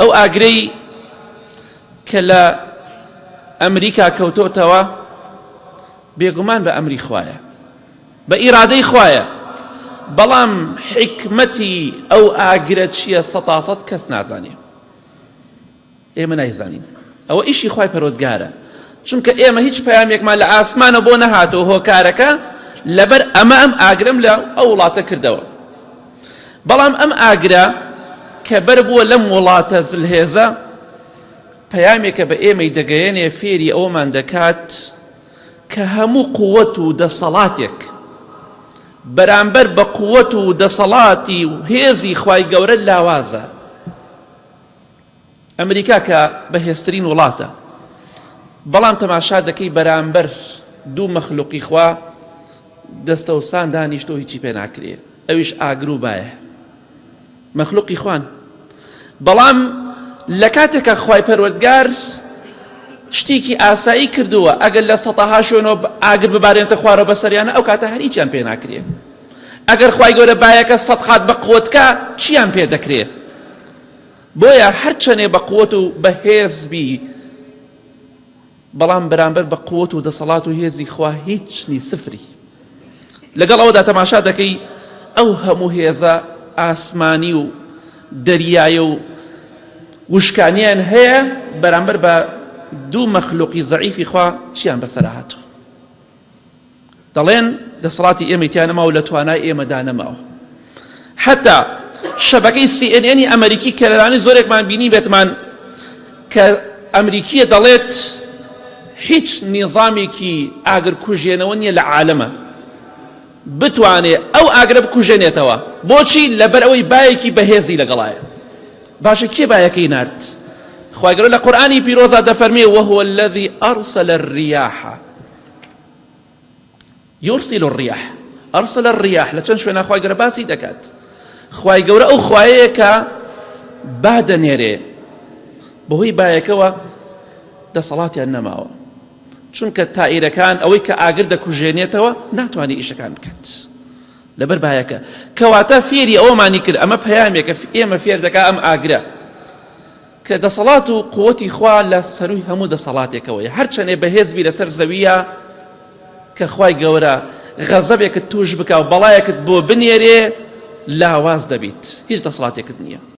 ئەو ئاگرەی کە لە ئەمریکا کەوتۆتەوە بێگومان بە ئەمری خوایە، بە ئیرادەی خوایە، بەڵام حکمەتی ئەو ئاگرە چییە 100% کەس نازانێ، ئێمە نایزانین. ئەوە ئیشی خوای پەروەردگارە، چونکە ئێمە هیچ پەیامێکمان لە ئاسمانە بۆ نەهاتەوە هۆکارەکە لەبەر ئەم ئاگرم لە ئەو وڵاتە کردەوە. بەڵام ئەم ئاگرە کە بەر بووە لەم وڵاتە زلهێزە پەیامێکە بە ئێمەی دەگەیەنێ فێری ئەومان دەکات کە هەموو قووەت و دەسەڵاتێک بەرامبەر بە قووەت و دەسەڵاتی و هێزی خوای گەورە لاوازە. ئەمریکا کە بەهێزترین وڵاتە، بەڵام تەماشا دەکەی بەرامبەر دوو مەخلوقی خوا دەستەوسان دانیشتۆ هیچی پێ ناکرێ، ئەویش ئاگر و بایە، مەخلوقی خوان. بەڵام لە کاتێکە خوای پەروەردگار شتێکی ئاسایی کردووە، ئەگەر لە سەتەها شوێنەوە ئاگر ببارێنێتە خوارە بەسەریانە ئەو کاتە هەر هیچیان پێ ناکرێ. ئەگەر خوای گەورە بایەکە 100 قات بە قووەتکە چیان پێ دەکرێ؟ بۆیە هەرچەنێ بە قووەت و بە هێزبی، بەڵام بەرامبەر بە قووەت و دەسەڵات و هێزی خوا هیچنی سفری. لەگەڵ ئەوەدا تەماشا دەکەی ئەو هەموو هێزە ئاسمانی و دەریایە و وشکانیان هەیە بەرامبەر بە دوو مەخلوقی زەعیفی خوا چیان بەسەرا هاتووە. دەڵێن دەسەڵاتی ئێمەی تیانەما و لە توانای ئێمەدا نەماوە. حتا شەبەکەی CNN ئەمریکی کە لەلانەی زۆرێکمان بینی بێتمان کە ئەمریکیە دەڵێت هیچ نیظامێکی ئاگرکوژێنەوە نییە لە عالەمە بتوانێت ئەو ئاگرە بکوژێنێتەوە. بۆچی؟ لەبەر ئەوەی بایەکی بەهێزی لەگەڵایە. باشە کێ بایەکەی نارد؟ خوای گەورە لە قورئانی پیرۆزە دەفەرمێ وهو الذي أرسل الرياح يرسل الرياح. أرسل الرياح لە چەند شوێنە خوای گەورە باسی دەکات. خوای گەورە ئەو خوایەیە کە با دەنێرێ، بەهۆی بایەکەوە دەسەڵاتیان نەماوە، چونکە تائیرەکان ئەوەی کە ئاگر دەکوژێنێتەوە ناتوانێت ئیشەکان بکات لەبەر بایەکە. کەواتە فێری ئەوەمانی کرد، ئەمە پەیامێکە ئێمە فێر دەکا ئەم ئاگرە کە دەسەڵات و قووەتی خوا لە سەروی هەموو دەسەڵاتێکەوەیە. هەرچەنێ بەهێزبی لەسەر زەویە کە خوای گەورە غەزەبێکت توش بکە و بەڵایەکت بۆ بنێرێ لاواز دەبیت، هیچ دەسەڵاتێکت نییە.